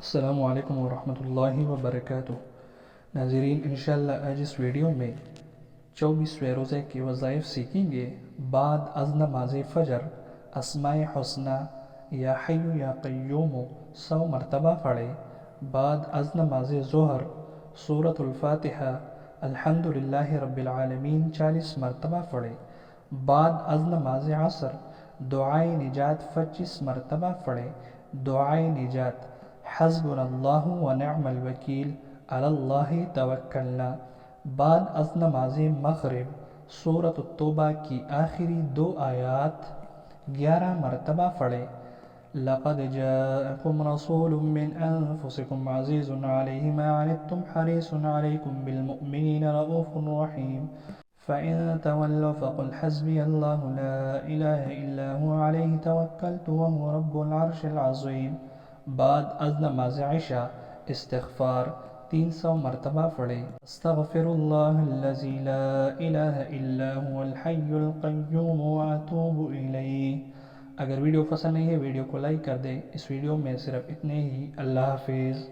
السلام علیکم ورحمۃ اللہ وبرکاتہ۔ ناظرین، انشاءاللہ آج اس ویڈیو میں 24ویں روزے کے وظائف سیکھیں گے۔ بعد از نماز فجر اسماء حسنہ یا حی یا قیوم 100 مرتبہ پڑھے۔ بعد از نماز ظہر سورۃ الفاتحہ الحمدللہ رب العالمین 40 مرتبہ پڑھے۔ بعد از نماز عصر دعائے نجات 25 مرتبہ پڑھے۔ دعائے نجات: حسبنا اللہ و نعم الوکیل علی اللہ توکلنا۔ بعد از نماز مغرب سورۃ التوبہ کی آخری 2 آیات 11 مرتبہ پڑھے۔ لقد جاءکم رسول من انفسکم عزیز علیہ ما عنتم حریص علیکم بالمؤمنین رؤوف رحیم۔ فإن تولوا فقل حسبي الله لا إله إلا هو عليه توكلت وهو رب العرش العظيم۔ بعد از نماز عشاء استغفار 300 مرتبہ پڑھے۔ استغفر اللہ الذی لا الہ الا هو الحی القیوم واتوب الیہ۔ اگر ویڈیو پسند نہیں ہے ویڈیو کو لائک کر دے۔ اس ویڈیو میں صرف اتنے ہی۔ اللہ حافظ۔